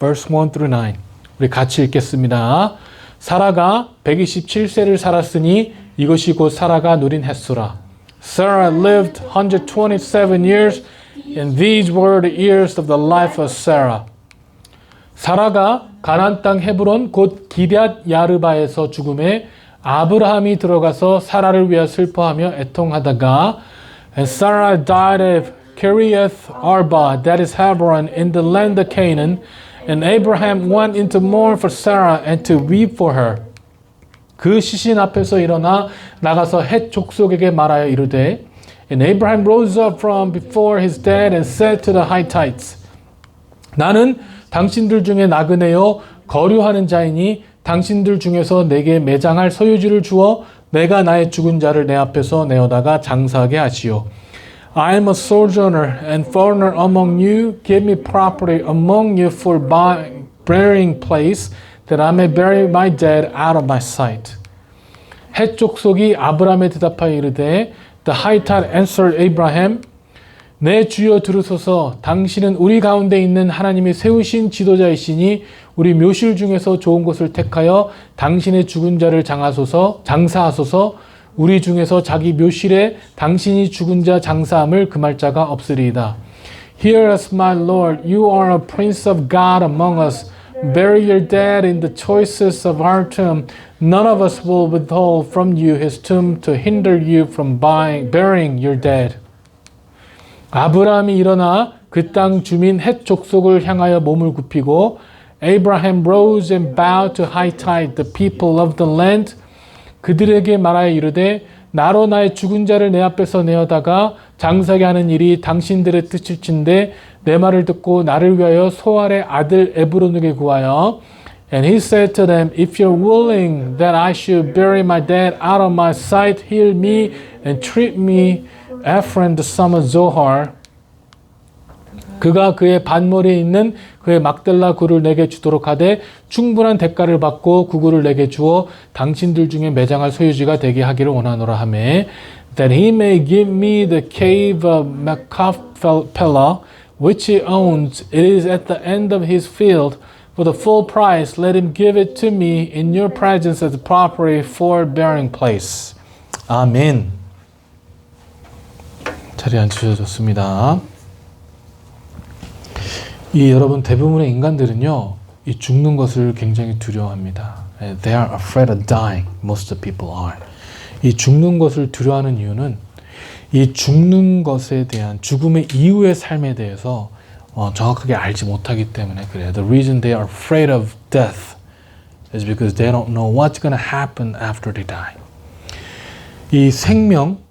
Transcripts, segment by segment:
verse 1 through 9. 우리 같이 읽겠습니다. 사라가 127세를 살았으니 이것이 곧 사라가 누린 햇수라. Sarah lived 127 years, and these were the years of the life of Sarah. 사라가 가나안 땅 헤브론 곧 기럇 야르바에서 죽음에 아브라함이 들어가서 사라를 위하여 슬퍼하며 애통하다가 And Sarah died of Kiriath Arba, that is Hebron, in the land of Canaan. And Abraham went into mourn for Sarah and to weep for her. 그 시신 앞에서 일어나 나가서 헷 족속에게 말하여 이르되 And Abraham rose up from before his dead and said to the Hittites 나는 당신들 중에 나그네요 거류하는 자이니 당신들 중에서 내게 매장할 소유지를 주어 내가 나의 죽은 자를 내 앞에서 내어다가 장사하게 하시오. I am a sojourner and foreigner among you. Give me property among you for burying place, that I may bury my dead out of my sight. 헷 족속이 아브라함에 대답하여 이르되, The Hittite answered Abraham, 내 주여 들으소서. 당신은 우리 가운데 있는 하나님이 세우신 지도자이시니 우리 묘실 중에서 좋은 곳을 택하여 당신의 죽은 자를 장사하소서. 우리 중에서 자기 묘실에 당신이 죽은 자 장사함을 금할 자가 없으리이다. Hear us, my Lord. You are a prince of God among us. Bury your dead in the choicest of our tomb. None of us will withhold from you his tomb to hinder you from burying your dead. 아브라함이 일어나 그 땅 주민 헷 족속을 향하여 몸을 굽히고 Abraham rose and bowed to Hittite, the people of the land. 그들에게 말하여 이르되 나로 나의 죽은 자를 내 앞에서 내어다가 장사게 하는 일이 당신들의 뜻일진데 내 말을 듣고 나를 위하여 소알의 아들 에브론에게 구하여 And he said to them, If you're willing that I should bury my dead out of my sight, hear me and treat me Ephraim the son of Zohar. 그가 그의 반머리에 있는 그의 막델라 굴을 내게 주도록 하되 충분한 대가를 받고 그 굴을 내게 주어 당신들 중에 매장할 소유지가 되게 하기를 원하노라 하매 That he may give me the cave of Machpelah which he owns. It is at the end of his field. For the full price, let him give it to me in your presence as property for burying place. 아멘. 자리에 앉으셔졌습니다. 여러분 대부분의 인간들은요, 이 죽는 것을 굉장히 두려워합니다. They are afraid of dying. Most of the people are. 이 죽는 것을 두려워하는 이유는 이 죽는 것에 대한 죽음의 이후의 삶에 대해서 정확하게 알지 못하기 때문에 그래요. The reason they are afraid of death is because they don't know what's going to happen after they die. 이 생명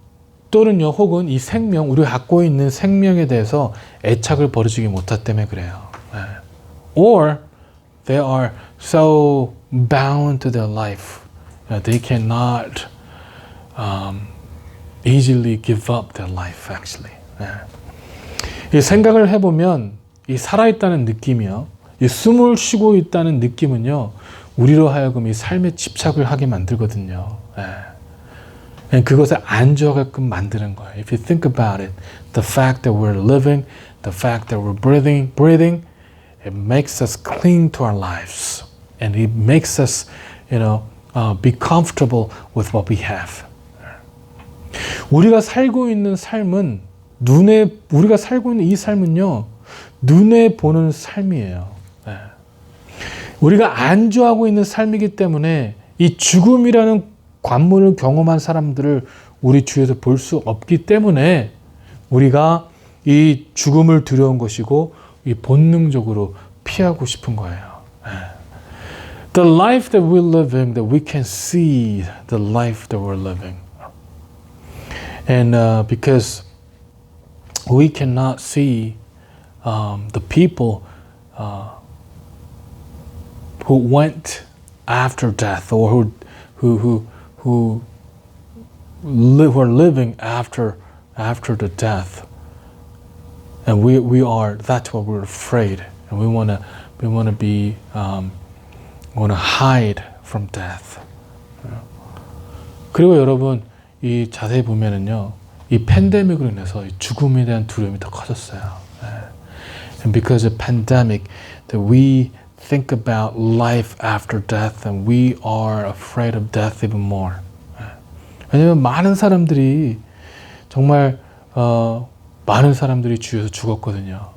또는요, 혹은 이 생명, 우리가 갖고 있는 생명에 대해서 애착을 버리지 못하기 때문에 그래요. Or they are so bound to their life that they cannot easily give up their life, actually. 이 생각을 해보면 이 살아있다는 느낌이요, 이 숨을 쉬고 있다는 느낌은요, 우리로 하여금 이 삶에 집착을 하게 만들거든요. 그것에 안주하게끔 만드는 거예요. If you think about it, the fact that we're living, the fact that we're breathing, it makes us cling to our lives, and it makes us, be comfortable with what we have. 우리가 살고 있는 삶은 우리가 살고 있는 이 삶은요, 눈에 보는 삶이에요. 우리가 안주하고 있는 삶이기 때문에 이 죽음이라는 관문을 경험한 사람들을 우리 주위에서 볼 수 없기 때문에 우리가 이 죽음을 두려운 것이고 이 본능적으로 피하고 싶은 거예요. The life that we're living, that we can see the life that we're living. And because we cannot see the people who went after death, or who are living after the death, and that's what we're afraid, and we want to hide from death. 그리고 여러분, 이 자세히 보면은요, 이 팬데믹으로 인해서 이 죽음에 대한 두려움이 더 커졌어요. And because of pandemic, that we think about life after death and we are afraid of death even more. 왜냐면 많은 사람들이 정말 많은 사람들이 주위에서 죽었거든요.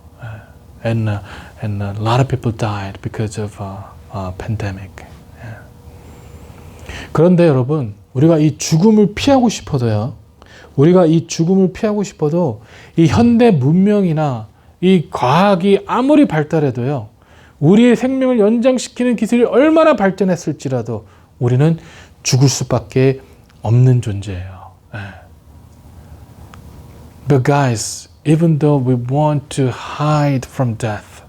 And a lot of people died because of pandemic. 그런데 여러분, 우리가 이 죽음을 피하고 싶어도요. 우리가 이 죽음을 피하고 싶어도 이 현대 문명이나 이 과학이 아무리 발달해도요. 우리의 생명을 연장시키는 기술이 얼마나 발전했을지라도 우리는 죽을 수밖에 없는 존재예요. But guys, even though we want to hide from death,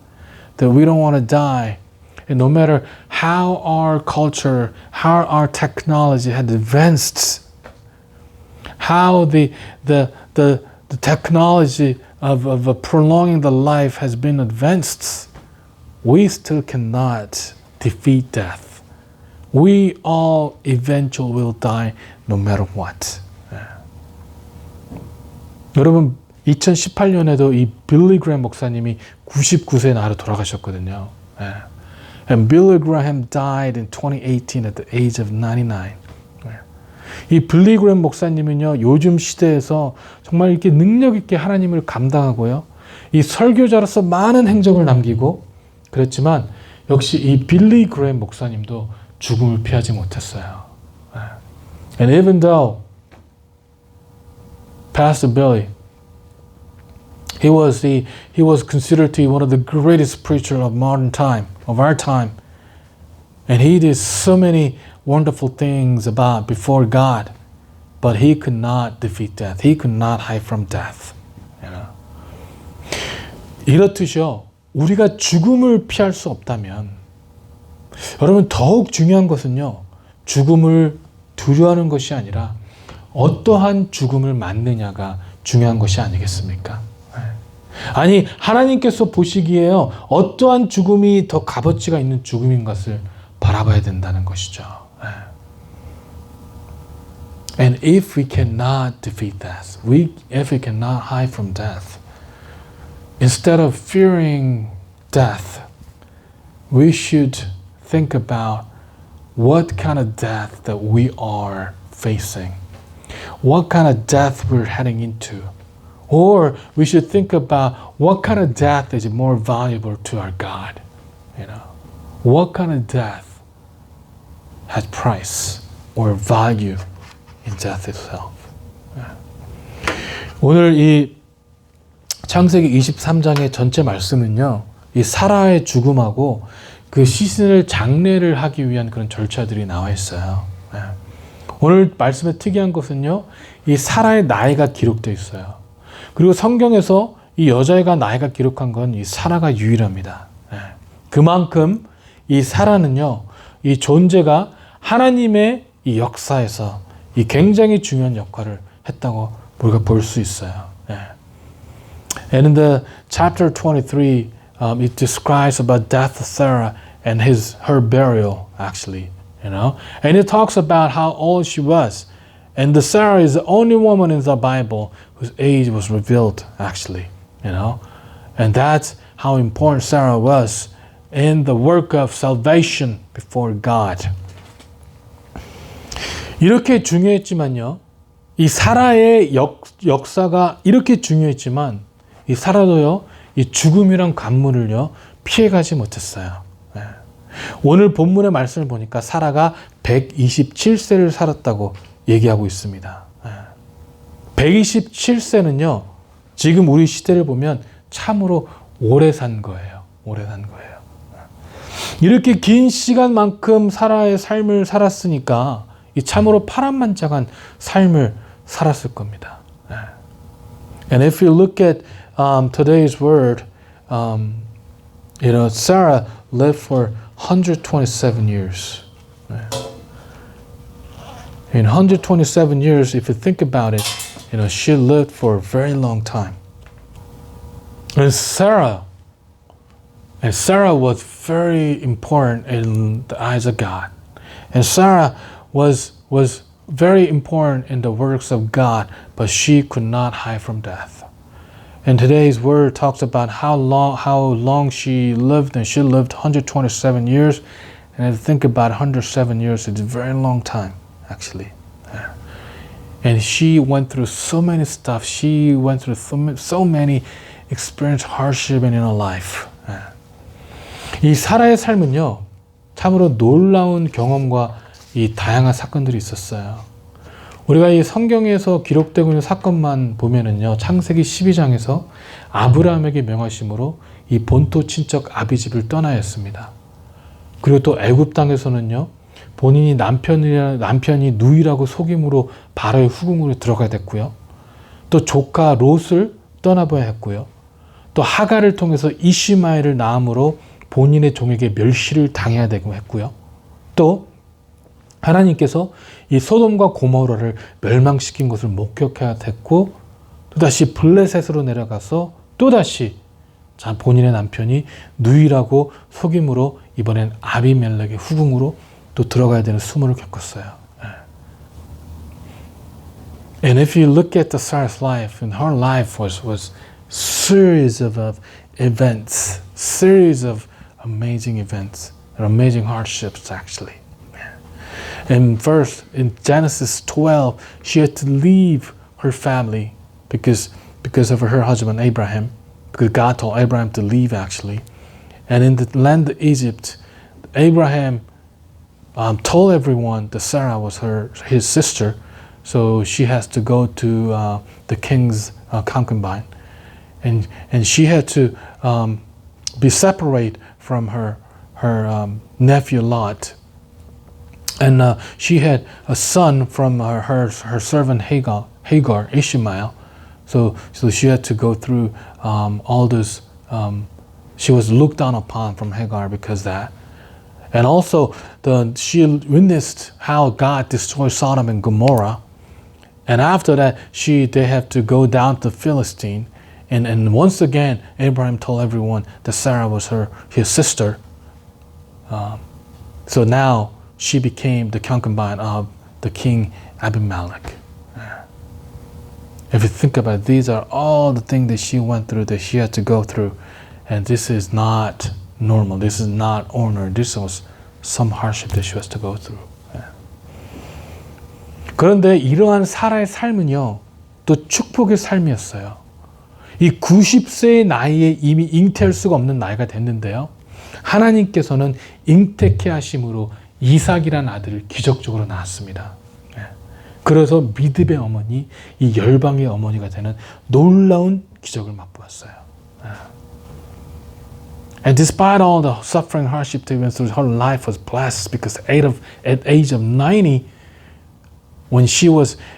that we don't want to die, and no matter how our culture, how our technology had advanced, how the technology of prolonging the life has been advanced, we still cannot defeat death. We all eventually will die no matter what. 여러분 2018년에도 이 빌리 그레이엄 목사님이 99세에 나로 돌아가셨거든요. And Billy Graham died in 2018 at the age of 99. 이 빌리 그레이엄 목사님은요, 요즘 시대에서 정말 이렇게 능력 있게 하나님을 감당하고요, 이 설교자로서 많은 행적을 남기고 그랬지만 역시 이 빌리 그레이엄 목사님도 죽음을 피하지 못했어요. And even though Pastor Billy, he was considered to be one of the greatest preachers of modern time, of our time. And he did so many wonderful things before God, but he could not defeat death. He could not hide from death. You know? 이렇듯이요, 우리가 죽음을 피할 수 없다면, 여러분 더욱 중요한 것은요, 죽음을 두려워하는 것이 아니라 어떠한 죽음을 맞느냐가 중요한 것이 아니겠습니까? 아니, 하나님께서 보시기에요, 어떠한 죽음이 더 값어치가 있는 죽음인 것을 바라봐야 된다는 것이죠. And if we cannot defeat death, if we cannot hide from death, instead of fearing death, we should think about what kind of death that we are facing, what kind of death we're heading into. Or we should think about what kind of death is more valuable to our God. You know, what kind of death has price or value in death itself. 오늘 이 창세기 23장의 전체 말씀은요, 이 사라의 죽음하고 그 시신을 장례를 하기 위한 그런 절차들이 나와 있어요. 오늘 말씀의 특이한 것은요, 이 사라의 나이가 기록되어 있어요. 그리고 성경에서 이 여자애가 나이가 기록한 건 이 사라가 유일합니다. 그만큼 이 사라는요, 이 존재가 하나님의 이 역사에서 이 굉장히 중요한 역할을 했다고 우리가 볼 수 있어요. And in the chapter 23, it describes about death of Sarah and her burial, actually, you know. And it talks about how old she was. And the Sarah is the only woman in the Bible whose age was revealed, actually, you know. And that's how important Sarah was in the work of salvation before God. 이렇게 중요했지만요, 이 사라의 역사가 이렇게 중요했지만 이 사라도요, 이 죽음이란 관문을요 피해가지 못했어요. 오늘 본문의 말씀을 보니까 사라가 127세를 살았다고 얘기하고 있습니다. 127세는요, 지금 우리 시대를 보면 참으로 오래 산 거예요. 오래 산 거예요. 이렇게 긴 시간만큼 사라의 삶을 살았으니까 이 참으로 파란만장한 삶을 살았을 겁니다. And if you look at today's word, you know, Sarah lived for 127 years. In 127 years, if you think about it, you know, she lived for a very long time. And Sarah was very important in the eyes of God. And Sarah was very important in the works of God, but she could not hide from death. And today's word talks about how long she lived, and she lived 127 years. And if you think about 107 years, it's a very long time, actually. And she went through so many stuff. She went through so many experienced hardship in her life. 이 사라의 삶은요, 참으로 놀라운 경험과 이 다양한 사건들이 있었어요. 우리가 이 성경에서 기록되고 있는 사건만 보면은요, 창세기 12장에서 아브라함에게 명하심으로 이 본토 친척 아비집을 떠나야 했습니다. 그리고 또 애굽 땅에서는요, 본인이 남편이 누이라고 속임으로 바로의 후궁으로 들어가야 됐고요. 또 조카 롯을 떠나봐야 했고요. 또 하갈을 통해서 이시마엘을 낳음으로 본인의 종에게 멸시를 당해야 되고 했고요. 또 하나님께서 이 소돔과 고모라를 멸망시킨 것을 목격해야 됐고, 또다시 블레셋으로 내려가서 또다시 본인의 남편이 누이라고 속임으로 이번엔 아비멜렉의 후궁으로 또 들어가야 되는 수모를 겪었어요. And if you look at the Sarah's life, and her life was series of events, series of amazing events, and amazing hardships actually. And first, in Genesis 12, she had to leave her family because of her husband Abraham, because God told Abraham to leave actually. And in the land of Egypt, Abraham told everyone that Sarah was his sister, so she has to go to the king's concubine, and she had to be separate from her nephew Lot. And she had a son from her servant Hagar, Ishmael. So she had to go through all this. She was looked down upon from Hagar because of that. And also, she witnessed how God destroyed Sodom and Gomorrah. And after that, they have to go down to Philistine. And once again, Abraham told everyone that Sarah was his sister. So now, she became the concubine of the king Abimelech. If you think about it, these are all the things that she went through, that she had to go through. And this is not normal. This is not ordinary. This was some hardship that she has to go through. 그런데 이러한 사라의 삶은요, 또 축복의 삶이었어요. 이 90세의 나이에 이미 잉태할 수가 없는 나이가 됐는데요. 하나님께서는 잉태케 하심으로 이삭이라는 아들을 기적적으로 낳았습니다. 그래서 믿음의 어머니, 이 열방의 어머니가 되는 놀라운 기적을 맛보았어요. And despite all the suffering, hardship they went through, her life was blessed because at age of 90, when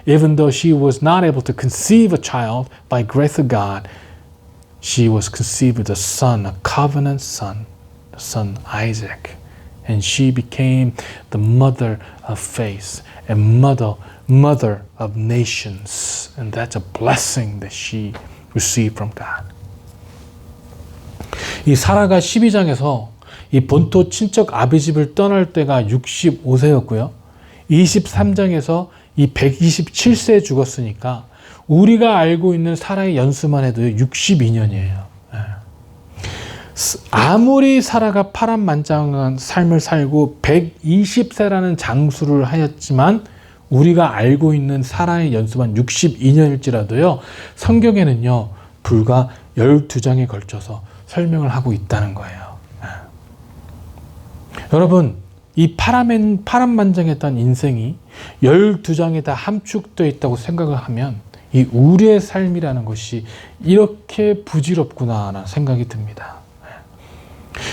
even though she was not able to conceive a child by grace of God, she was conceived with a son, a covenant son, the son Isaac. And she became the mother of faith and mother of nations. And that's a blessing that she received from God. 이 사라가 12장에서 이 본토 친척 아비집을 떠날 때가 65세였고요. 23장에서 이 127세에 죽었으니까 우리가 알고 있는 사라의 연수만 해도 62년이에요. 아무리 사라가 파란만장한 삶을 살고 120세라는 장수를 하였지만 우리가 알고 있는 사라의 연수만 62년일지라도요. 성경에는요. 불과 12장에 걸쳐서 설명을 하고 있다는 거예요. 여러분, 이 파란만장했던 인생이 12장에 다 함축되어 있다고 생각을 하면 이 우리의 삶이라는 것이 이렇게 부질없구나라는 생각이 듭니다.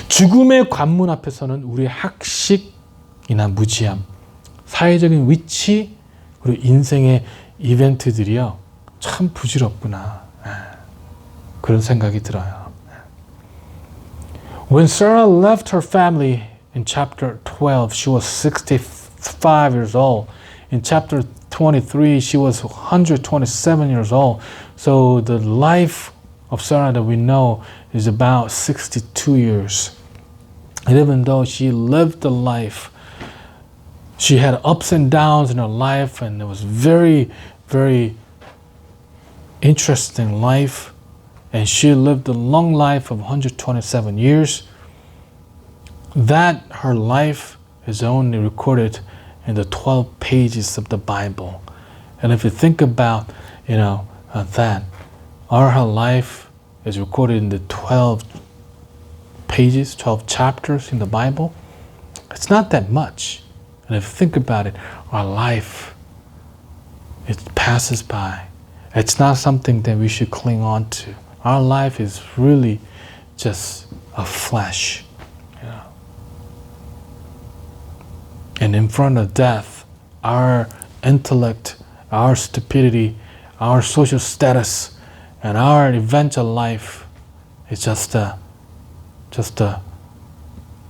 죽음의 관문 앞에서는 우리의 학식이나 무지함, 사회적인 위치, 그리고 인생의 이벤트들이요, 참 부질없구나. 그런 생각이 들어요. When Sarah left her family in chapter 12, she was 65 years old. In chapter 23, she was 127 years old. So the life of Sarah that we know is about 62 years. And even though she lived the life, she had ups and downs in her life, and it was very, very interesting life. and she lived a long life of 127 years, that her life is only recorded in the 12 pages of the Bible. And if you think about, that, her life is recorded in the 12 pages, 12 chapters in the Bible, it's not that much. And if you think about it, our life, it passes by. It's not something that we should cling on to. Our life is really just a flash. And in front of death, our intellect, our stupidity, our social status, and our eventual life is just a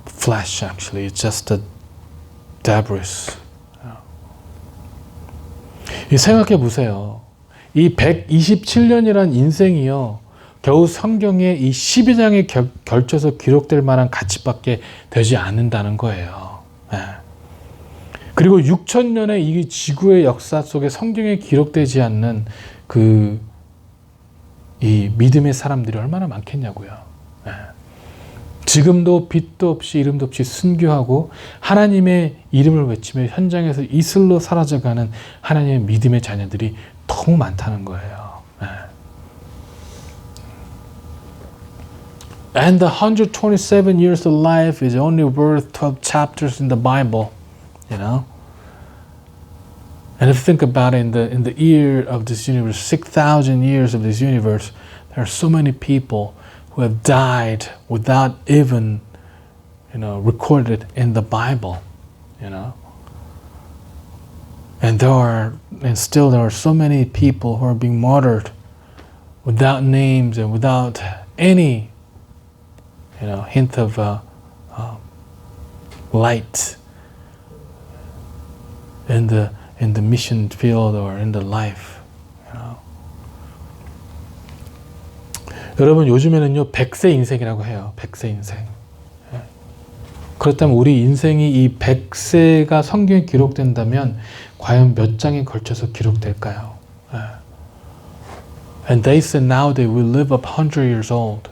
flash, actually. It's just a debris. 생각해 보세요. 이 127년이란 인생이요, 겨우 성경의 이 12장에 걸쳐서 기록될 만한 가치밖에 되지 않는다는 거예요. 그리고 6,000년의 이 지구의 역사 속에 성경에 기록되지 않는 이 믿음의 사람들이 얼마나 많겠냐고요. 지금도 빛도 없이 이름도 없이 순교하고 하나님의 이름을 외치며 현장에서 이슬로 사라져가는 하나님의 믿음의 자녀들이 너무 많다는 거예요. And the 127 years of life is only worth 12 chapters in the Bible. And if you think about it, in the year of this universe, 6,000 years of this universe, there are so many people who have died without even, recorded in the Bible, And still there are so many people who are being martyred without names and without any, hint of light in the mission field or in the life. 여러분, 요즘에는요 100세 인생이라고 해요. 100세 인생. 그렇다면 우리 인생이 이 100세가 성경에 기록된다면 과연 몇 장에 걸쳐서 기록될까요? And they said now they will live up 100 years old.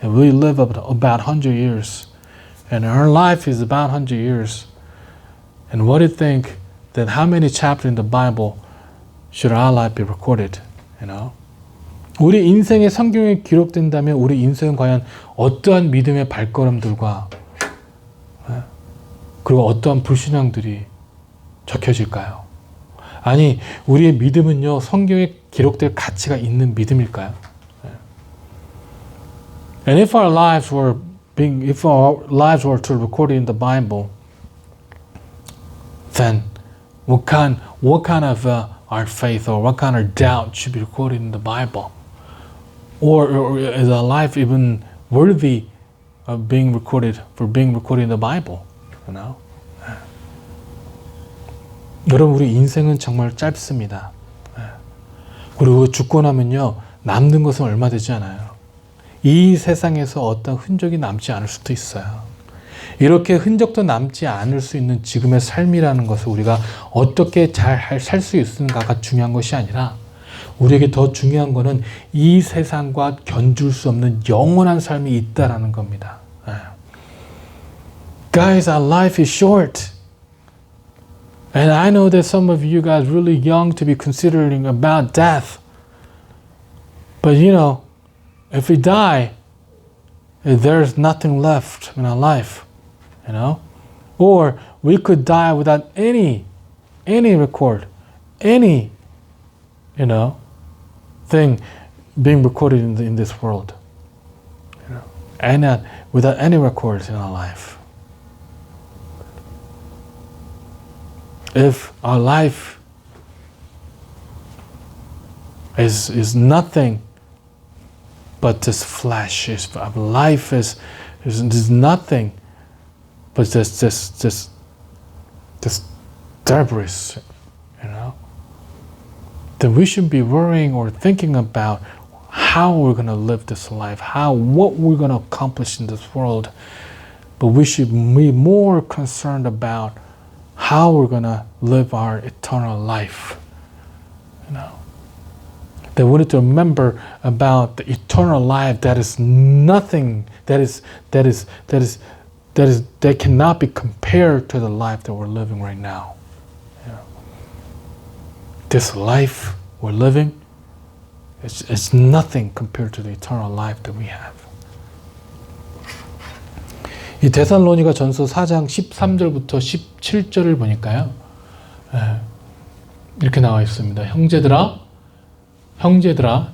And we live up about 100 years. And our life is about 100 years. And what do you think that how many chapters in the Bible should our life be recorded? 우리 인생의 성경에 기록된다면 우리 인생은 과연 어떠한 믿음의 발걸음들과 그리고 어떠한 불신앙들이 적혀질까요? 아니, 우리의 믿음은요 성경에 기록될 가치가 있는 믿음일까요? And if our lives were to record in the Bible, then what kind of our faith or what kind of doubt should be recorded in the Bible? Or is our life even worthy of being recorded in the Bible? 여러분, 우리 인생은 정말 짧습니다. 그리고 죽고 나면요 남는 것은 얼마 되지 않아요. 이 세상에서 어떤 흔적이 남지 않을 수도 있어요. 이렇게 흔적도 남지 않을 수 있는 지금의 삶이라는 것을 우리가 어떻게 잘 살 수 있는가가 중요한 것이 아니라 우리에게 더 중요한 것은 이 세상과 견줄 수 없는 영원한 삶이 있다라는 겁니다. Guys, our life is short. And I know that some of you guys really young to be considering about death. But if we die, there's nothing left in our life, Or we could die without any record, any, thing being recorded in this world, and without any records in our life. If our life is nothing but this flesh, our life is nothing but this debris, then we should be worrying or thinking about how we're going to live this life, what we're going to accomplish in this world. But we should be more concerned about how we're going to live our eternal life. That we need to remember about the eternal life that is nothing, that cannot be compared to the life that we're living right now. This life we're living, it's nothing compared to the eternal life that we have. 이 데살로니가 전서 4장 13절부터 17절을 보니까요. 이렇게 나와 있습니다. 형제들아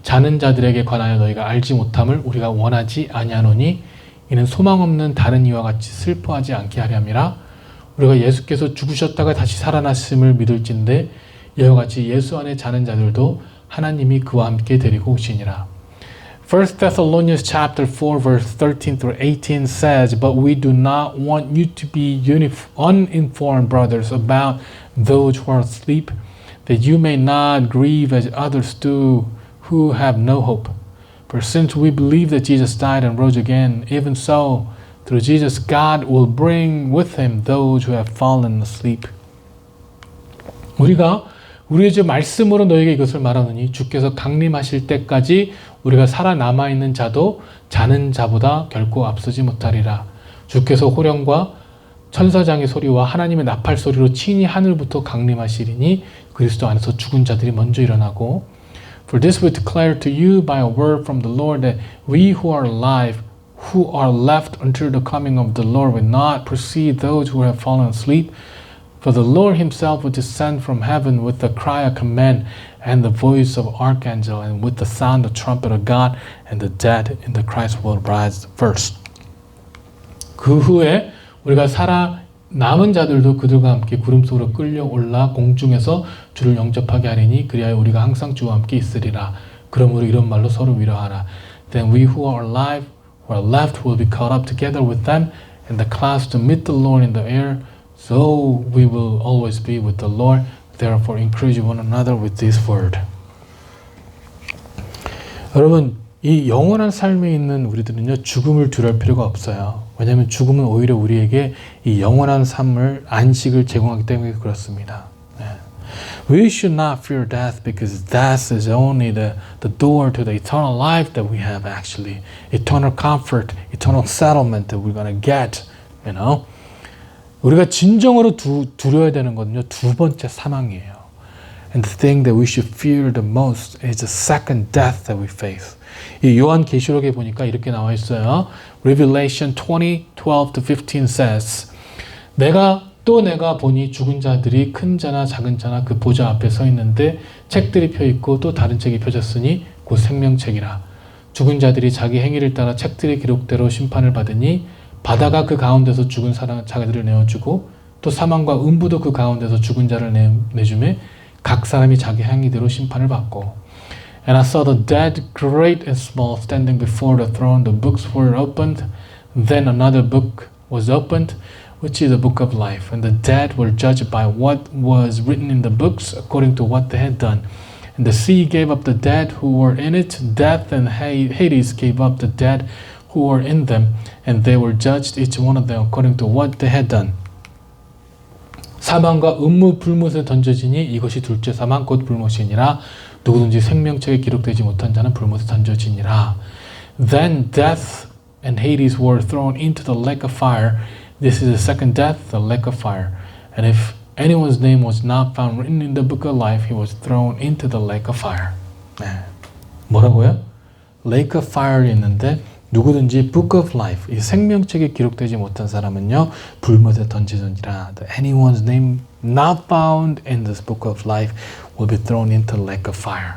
자는 자들에게 관하여 너희가 알지 못함을 우리가 원하지 아니하노니 이는 소망 없는 다른 이와 같이 슬퍼하지 않게 하려 함이라. 우리가 예수께서 죽으셨다가 다시 살아나심을 믿을진데 이와 같이 예수 안에 자는 자들도 하나님이 그와 함께 데리고 오시니라. 1 Thessalonians chapter 4 verse 13 through 18 says, But we do not want you to be uninformed, brothers, about those who are asleep, that you may not grieve as others do who have no hope. For since we believe that Jesus died and rose again, even so, through Jesus God will bring with him those who have fallen asleep. 우리의 주 말씀으로 너에게 이것을 말하노니 주께서 강림하실 때까지 우리가 살아남아 있는 자도 자는 자보다 결코 앞서지 못하리라. 주께서 호령과 천사장의 소리와 하나님의 나팔 소리로 친히 하늘부터 강림하시리니 그리스도 안에서 죽은 자들이 먼저 일어나고 For this we declare to you by a word from the Lord that we who are alive, who are left until the coming of the Lord will not precede those who have fallen asleep. For the Lord himself will descend from heaven with the cry of command and the voice of archangel and with the sound of trumpet of God, and the dead in the Christ will rise first. 그 후에 우리가 남은 자들도 그들과 함께 구름 속으로 끌려올라 공중에서 주를 영접하게 하리니 그리하여 우리가 항상 주와 함께 있으리라. 그러므로 이런 말로 서로 위로하라. Then we who are alive, who are left, will be caught up together with them in the clouds to meet the Lord in the air. So we will always be with the Lord. Therefore encourage one another with this word. 여러분, 이 영원한 삶에 있는 우리들은요, 죽음을 두려울 필요가 없어요. 왜냐하면 죽음은 오히려 우리에게 이 영원한 삶을, 안식을 제공하기 때문에 그렇습니다. We should not fear death because death is only the door to the eternal life that we have actually. Eternal comfort, eternal settlement that we're going to get, you know. 우리가 진정으로 두려워야 되는 것은요, 두 번째 사망이에요. And the thing that we should fear the most is the second death that we face. 이 요한계시록에 보니까 이렇게 나와 있어요. Revelation 20:12-15 says, 내가 보니 죽은 자들이 큰 자나 작은 자나 그 보좌 앞에 서 있는데 책들이 펴 있고 또 다른 책이 펴졌으니 곧 생명책이라. 죽은 자들이 자기 행위를 따라 책들의 기록대로 심판을 받으니 바다가 그 가운데서 죽은 자들을 내어주고 또 사망과 음부도 그 가운데서 죽은 자를 내주매 각 사람이 자기 행위대로 심판을 받고 And I saw the dead, great and small, standing before the throne. The books were opened. Then another book was opened, which is the book of life. And the dead were judged by what was written in the books according to what they had done. And the sea gave up the dead who were in it. Death and Hades gave up the dead who were in them. And they were judged, each one of them, according to what they had done. 사망과 음무 불못에 던져지니 이것이 둘째 사망 곧 불못이니라. 누구든지 생명책에 기록되지 못한 자는 불못에 던져지니라. Then death and Hades were thrown into the lake of fire. This is the second death, the lake of fire. And if anyone's name was not found written in the book of life, he was thrown into the lake of fire. 뭐라고요? Lake of fire이 있는데 누구든지 book of life, 이 생명책에 기록되지 못한 사람은요 불못에 던지느니라. Anyone's name not found in this book of life will be thrown into the lake of fire.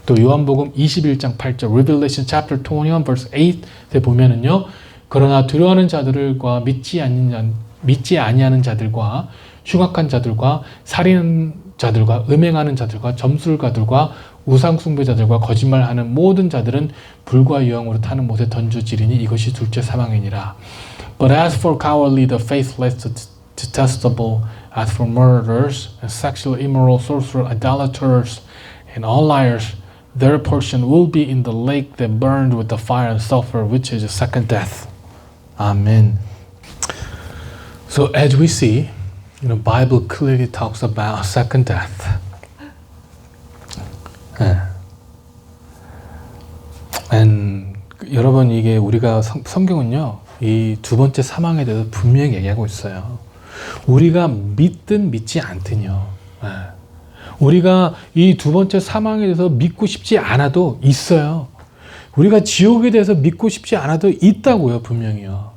또 요한복음 21장 8절 Revelation chapter 21 verse 8에 보면은요 그러나 두려워하는 자들과 믿지 아니하는 자들과 흉악한 자들과 살인하는 자들과 음행하는 자들과 점술가들과 우상 숭배자들과 거짓말하는 모든 자들은 불과 유황으로 타는 못에 던져지리니 이것이 둘째 사망이니라. But as for cowardly, the faithless, the detestable, as for murderers and sexually immoral, sorcerers, idolaters, and all liars, their portion will be in the lake that burned with the fire and sulfur, which is the second death. Amen. So as we see, Bible clearly talks about second death. 여러분 이게 우리가 성경은요 이 두 번째 사망에 대해서 분명히 얘기하고 있어요. 우리가 믿든 믿지 않든요. 우리가 이 두 번째 사망에 대해서 믿고 싶지 않아도 있어요. 우리가 지옥에 대해서 믿고 싶지 않아도 있다고요, 분명히요.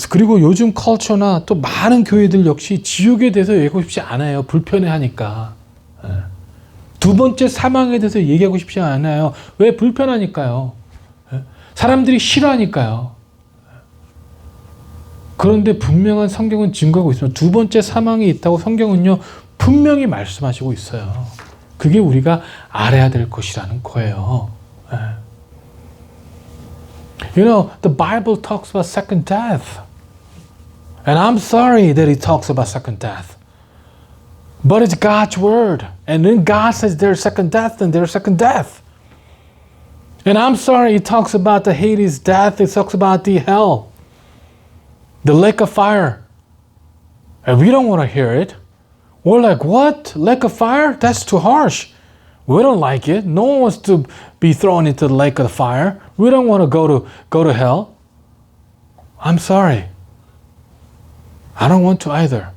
그리고 요즘 컬처나 또 많은 교회들 역시 지옥에 대해서 얘기하고 싶지 않아요. 불편해하니까. 두 번째 사망에 대해서 얘기하고 싶지 않아요. 왜? 불편하니까요. 사람들이 싫어하니까요. 그런데 분명한 성경은 증거하고 있습니다. 두 번째 사망이 있다고 성경은요 분명히 말씀하시고 있어요. 그게 우리가 알아야 될 것이라는 거예요. You know, the Bible talks about second death. And I'm sorry that it talks about second death. But it's God's word. And then God says there's second death, and there's second death. And I'm sorry it talks about the Hades death. It talks about the hell. The lake of fire. And we don't want to hear it. We're like, what? Lake of fire? That's too harsh. We don't like it. No one wants to be thrown into the lake of fire. We don't want to go to hell. I'm sorry. I don't want to either.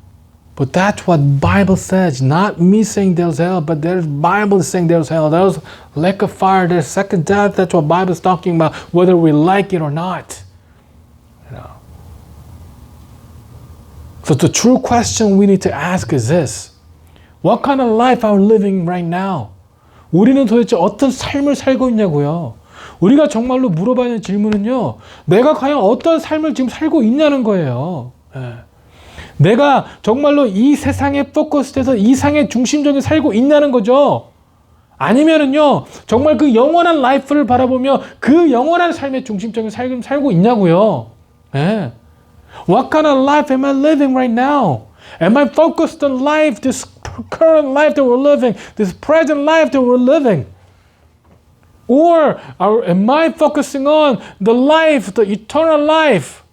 But that's what Bible says. Not me saying there's hell, but there's Bible saying there's hell. There's lake of fire. There's second death. That's what Bible is talking about, whether we like it or not. You know. So the true question we need to ask is this: what kind of life are we living right now? 우리는 도대체 어떤 삶을 살고 있냐고요. 우리가 정말로 물어봐야 하는 질문은요, 내가 과연 어떤 삶을 지금 살고 있냐는 거예요. 내가 정말로 이 세상에 포커스돼서 이 세상의 중심적인 살고 있냐는 거죠. 아니면은요, 정말 그 영원한 라이프를 바라보며 그 영원한 삶의 중심적인 삶을 살고 있냐고요. What kind of life am I living right now? Am I focused on life, this current life that we're living, this present life that we're living? Or am I focusing on the life, the eternal life?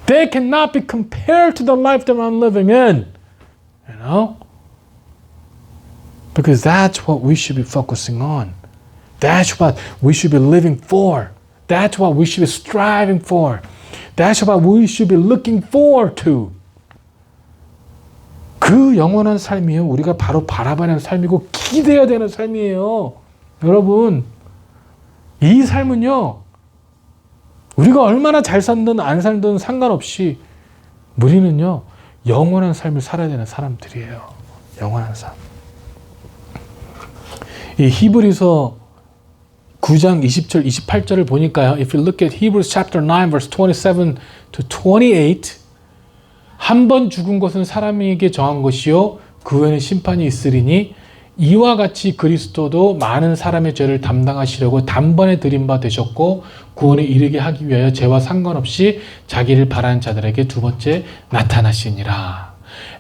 They cannot be compared to the life that I'm living in. You know? Because that's what we should be focusing on. That's what we should be living for. That's what we should be striving for. That's what we should be looking forward to. 그 영원한 삶이요, 우리가 바로 바라봐야 하는 삶이고 기대해야 되는 삶이에요. 여러분, 이 삶은요, 우리가 얼마나 잘 살든 안 살든 상관없이 우리는요, 영원한 삶을 살아야 되는 사람들이에요. 영원한 삶. 이 히브리서 9장 20절, 28절을 보니까요, if you look at Hebrews chapter 9 verse 27 to 28, 한 번 죽은 것은 사람에게 정한 것이요 그 후에는 심판이 있으리니 이와 같이 그리스도도 많은 사람의 죄를 담당하시려고 단번에 드린 바 되셨고 구원에 이르게 하기 위하여 죄와 상관없이 자기를 바라는 자들에게 두 번째 나타나시니라.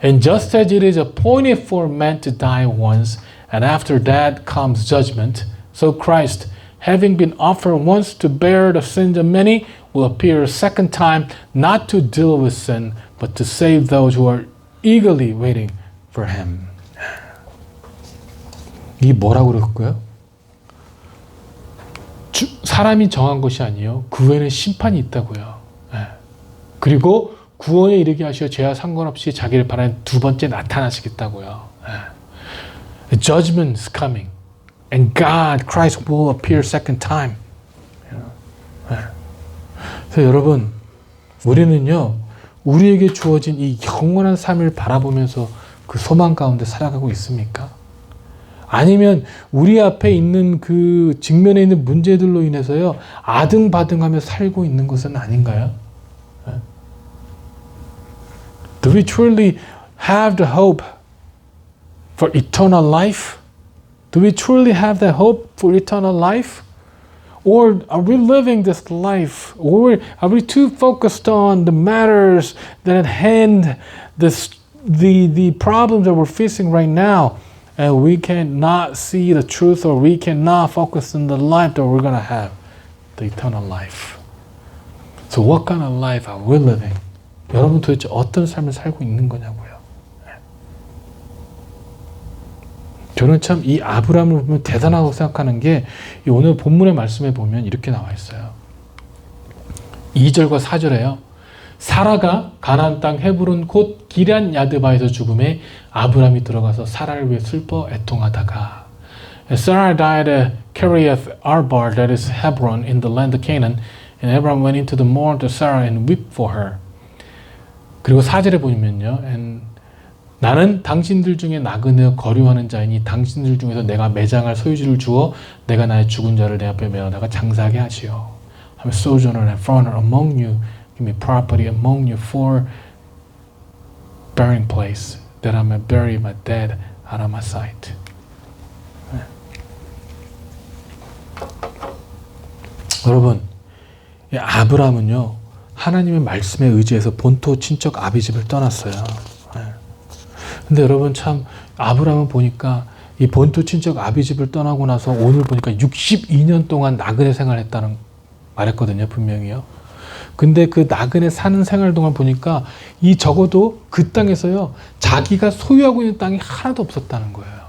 And just as it is appointed for man to die once, and after that comes judgment, so Christ, having been offered once to bear the sins of many, will appear a second time, not to deal with sin, but to save those who are eagerly waiting for him. 이게 뭐라고 그랬고요? 사람이 정한 것이 아니에요. 그 후에는 심판이 있다고요. 그리고 구원에 이르게 하시어 죄와 상관없이 자기를 바라는 두 번째 나타나시겠다고요. The judgment is coming. And God, Christ will appear second time. 그래서 여러분, 우리는요, 우리에게 주어진 이 영원한 삶을 바라보면서 그 소망 가운데 살아가고 있습니까? 아니면 우리 앞에 있는 그 직면에 있는 문제들로 인해서요, 아등바등하며 살고 있는 것은 아닌가요? Do we truly have the hope for eternal life? Do we truly have the hope for eternal life? Or are we living this life? Or are we too focused on the matters that at hand, the problems that we're facing right now, and we cannot see the truth, or we cannot focus on the life that we're going to have, the eternal life. So what kind of life are we living? 여러분 도대체 어떤 삶을 살고 있는 거냐고요. 저는 참 이 아브라함을 보면 대단하다고 생각하는 게 오늘 본문의 말씀에 보면 이렇게 나와 있어요. 2절과 4절에요. 사라가 가나안 땅 헤브론 곧 기럇 야드바에서 죽음에 아브라함이 들어가서 사라를 위해 슬퍼 애통하다가 Sarah died at Kiriath Arba, that is Hebron, in the land of Canaan, and Abraham went into the mourn to Sarah and wept for her. 그리고 4절에 보면요. And 나는 당신들 중에 나그네어 거류하는 자이니 당신들 중에서 내가 매장할 소유지를 주어 내가 나의 죽은 자를 내 앞에 메어다가 장사하게 하시오. I'm a sojourner and foreigner among you. Give me property among you for burying place, that I may bury my dead out of my sight. 여러분, 이 아브라함은요 하나님의 말씀에 의지해서 본토 친척 아비집을 떠났어요. 근데 여러분 참 아브라함은 보니까 이 본토 친척 아비집을 떠나고 나서 오늘 보니까 62년 동안 나그네 생활했다는 말했거든요, 분명히요. 근데 그 나그네 사는 생활 동안 보니까 이 적어도 그 땅에서요 자기가 소유하고 있는 땅이 하나도 없었다는 거예요.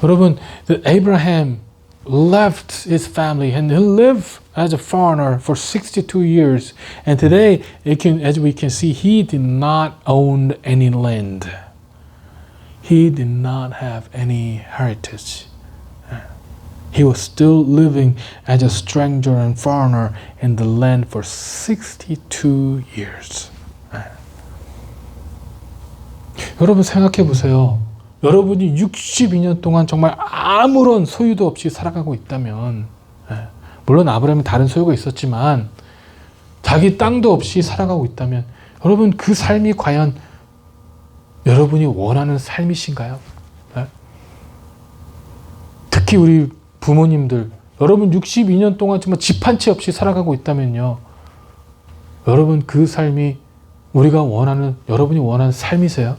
여러분, Abraham left his family and he lived as a foreigner for 62 years. And today, as we can see, he did not own any land. He did not have any heritage. He was still living as a stranger and foreigner in the land for 62 years. 여러분 생각해 보세요. 여러분이 62년 동안 정말 아무런 소유도 없이 살아가고 있다면, 물론 아브라함이 다른 소유가 있었지만 자기 땅도 없이 살아가고 있다면 여러분 그 삶이 과연 여러분이 원하는 삶이신가요? 특히 우리 부모님들, 여러분 62년 동안 정말 집 한 채 없이 살아가고 있다면요, 여러분 그 삶이 우리가 원하는, 여러분이 원하는 삶이세요?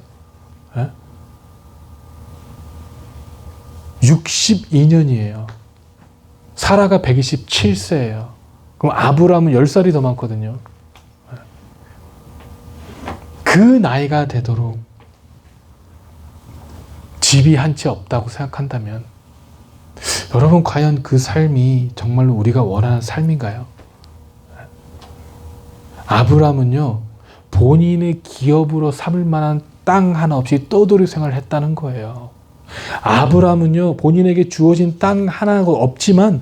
62년이에요. 사라가 127세예요. 그럼 아브라함은 10살이 더 많거든요. 그 나이가 되도록 집이 한 채 없다고 생각한다면 여러분 과연 그 삶이 정말로 우리가 원하는 삶인가요? 아브라함은요 본인의 기업으로 삼을 만한 땅 하나 없이 떠돌이 생활을 했다는 거예요. 아브라함은요 본인에게 주어진 땅 하나가 없지만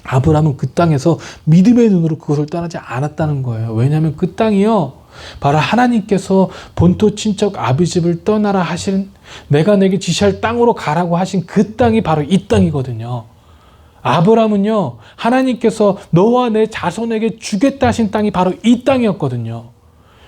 아브라함은 그 땅에서 믿음의 눈으로 그것을 떠나지 않았다는 거예요. 왜냐하면 그 땅이요 바로 하나님께서 본토 친척 아비집을 떠나라 하신, 내가 내게 지시할 땅으로 가라고 하신 그 땅이 바로 이 땅이거든요. 아브라함은요 하나님께서 너와 내 자손에게 주겠다 하신 땅이 바로 이 땅이었거든요.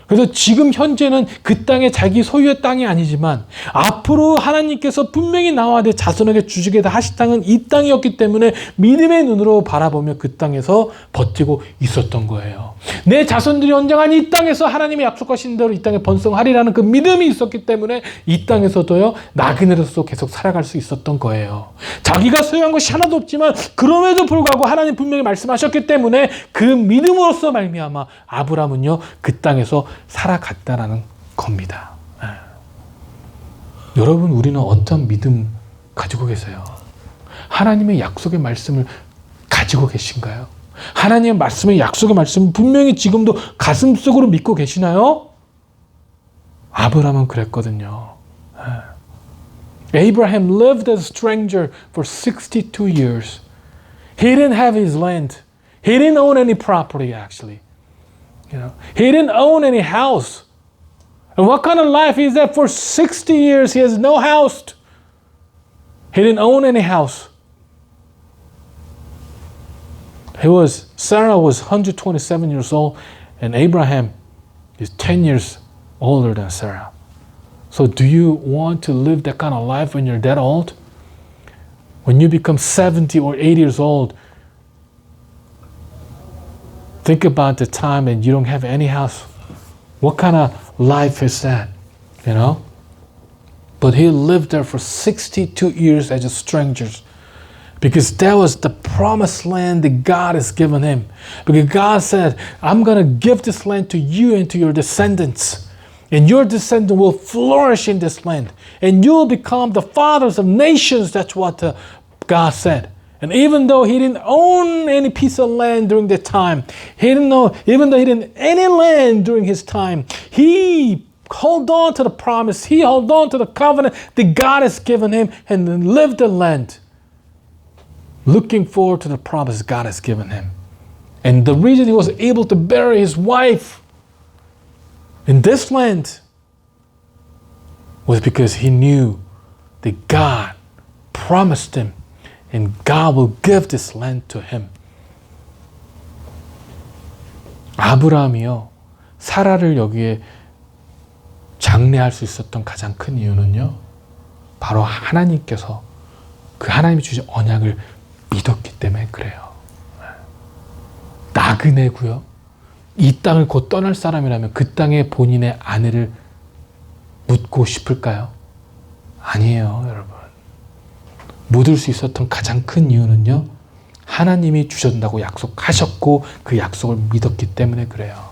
그래서 지금 현재는 그 땅이 자기 소유의 땅이 아니지만 앞으로 하나님께서 분명히 나와 내 자손에게 주시겠다 하신 땅은 이 땅이었기 때문에 믿음의 눈으로 바라보며 그 땅에서 버티고 있었던 거예요. 내 자손들이 언젠간 이 땅에서 하나님의 약속하신 대로 이 땅에 번성하리라는 그 믿음이 있었기 때문에 이 땅에서도요 나그네로서 계속 살아갈 수 있었던 거예요. 자기가 소유한 것이 하나도 없지만 그럼에도 불구하고 하나님 분명히 말씀하셨기 때문에 그 믿음으로써 말미암아 아브라함은요 그 땅에서 살아갔다라는 겁니다. 여러분 우리는 어떤 믿음 가지고 계세요? 하나님의 약속의 말씀을 가지고 계신가요? 하나님의 말씀의 약속의 말씀 분명히 지금도 가슴속으로 믿고 계시나요? 아브라함은 그랬거든요. Abraham lived as a stranger for 62 years. He didn't have his land. He didn't own any property actually. He didn't own any house. And what kind of life is that? For 60 years he has no house. He didn't own any house. Sarah was 127 years old and Abraham is 10 years older than Sarah. So do you want to live that kind of life when you're that old? When you become 70 or 80 years old, think about the time and you don't have any house. What kind of life is that? But he lived there for 62 years as a stranger. Because that was the promised land that God has given him. Because God said, I'm going to give this land to you and to your descendants. And your descendant will flourish in this land. And you'll become the fathers of nations. That's what God said. And even though he didn't own any piece of land during that time, even though he didn't any land during his time, he held on to the promise. He held on to the covenant that God has given him and then lived the land, looking forward to the promise God has given him. And the reason he was able to bury his wife in this land was because he knew that God promised him and God will give this land to him. 아브라함이요, 사라를 여기에 장례할 수 있었던 가장 큰 이유는요, 바로 하나님께서 그 하나님이 주신 언약을 믿었기 때문에 그래요. 나그네고요. 이 땅을 곧 떠날 사람이라면 그 땅에 본인의 아내를 묻고 싶을까요? 아니에요, 여러분. 묻을 수 있었던 가장 큰 이유는요, 하나님이 주신다고 약속하셨고 그 약속을 믿었기 때문에 그래요.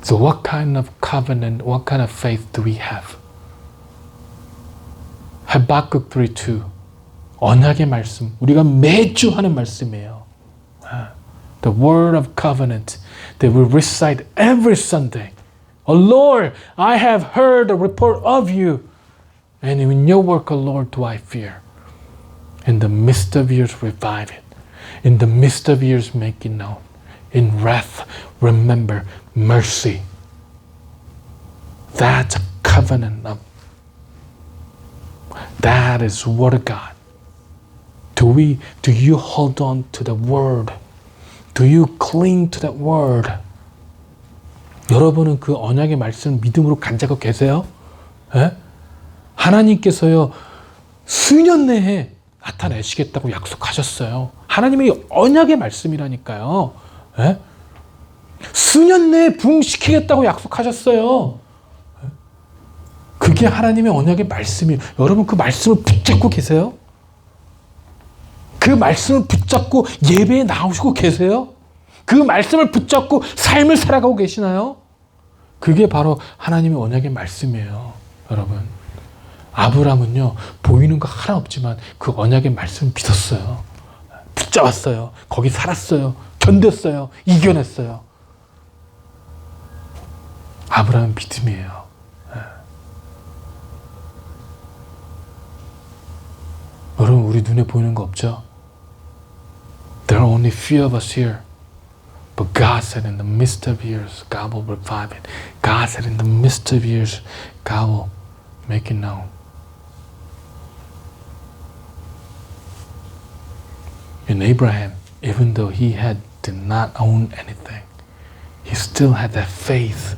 So what kind of covenant, what kind of faith do we have? 하박국 3:2 언약의 말씀, 우리가 매주 하는 말씀이에요. The word of covenant that we recite every Sunday. Oh Lord, I have heard the report of you, and in your work, O Lord, do I fear. In the midst of years, revive it. In the midst of years, make it known. In wrath, remember mercy. That's a covenant of. That is word of God. Do you hold on to the word? Do you cling to that word? 여러분은 그 언약의 말씀을 믿음으로 간직하고 계세요? 예? 하나님께서요, 수년 내에 나타내시겠다고 약속하셨어요. 하나님의 언약의 말씀이라니까요. 예? 수년 내에 부흥시키겠다고 약속하셨어요. 그게 하나님의 언약의 말씀이에요. 여러분 그 말씀을 붙잡고 계세요? 그 말씀을 붙잡고 예배에 나오시고 계세요? 그 말씀을 붙잡고 삶을 살아가고 계시나요? 그게 바로 하나님의 언약의 말씀이에요, 여러분. 아브라함은요, 보이는 거 하나 없지만 그 언약의 말씀을 믿었어요. 붙잡았어요. 거기 살았어요. 견뎠어요. 이겨냈어요. 아브라함은 믿음이에요. 여러분, 우리 눈에 보이는 거 없죠? There are only few of us here. But God said in the midst of years, God will revive it. God said in the midst of years, God will make it known. In Abraham, even though he did not own anything, he still had that faith.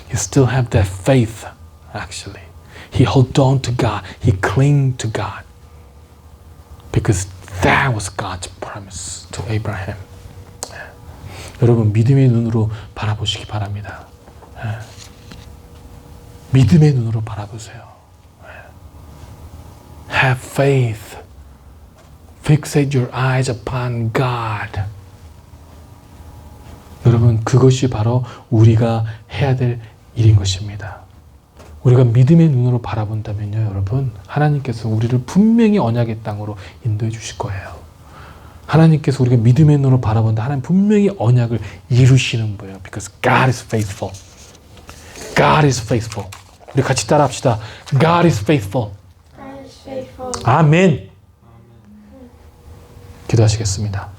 He still had that faith, actually. He held on to God. He clung to God. Because that was God's promise to Abraham. 여러분, 믿음의 눈으로 바라보시기 바랍니다. 믿음의 눈으로 바라보세요. Have faith. Fixate your eyes upon God. 여러분, 그것이 바로 우리가 해야 될 일인 것입니다. 우리가 믿음의 눈으로 바라본다면요, 여러분, 하나님께서 우리를 분명히 언약의 땅으로 인도해 주실 거예요. 하나님께서 우리가 믿음의 눈으로 바라본다, 하나님 분명히 언약을 이루시는 거예요. Because God is faithful. God is faithful. 우리 같이 따라합시다. God is faithful. God is faithful. 아멘. 기도하시겠습니다.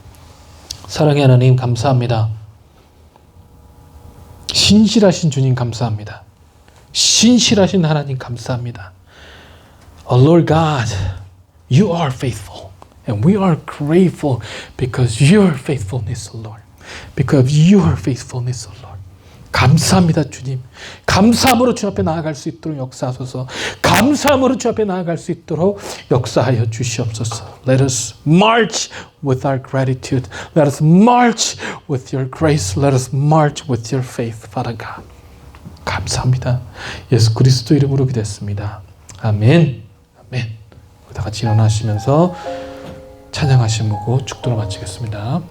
사랑의 하나님, 감사합니다. 신실하신 주님, 감사합니다. 신실하신 하나님, 감사합니다. Oh Lord God, you are faithful. And we are grateful because your faithfulness, Lord. Because your faithfulness, Lord. 감사합니다, 주님. 감사함으로 주 앞에 나아갈 수 있도록 역사하소서. 감사함으로 주 앞에 나아갈 수 있도록 역사하여 주시옵소서. Let us march with our gratitude. Let us march with your grace. Let us march with your faith, Father God. 감사합니다. 예수 그리스도 이름으로 기도했습니다. 아멘. 아멘. 다 같이 일어나시면서 찬양하시고 축도를 마치겠습니다.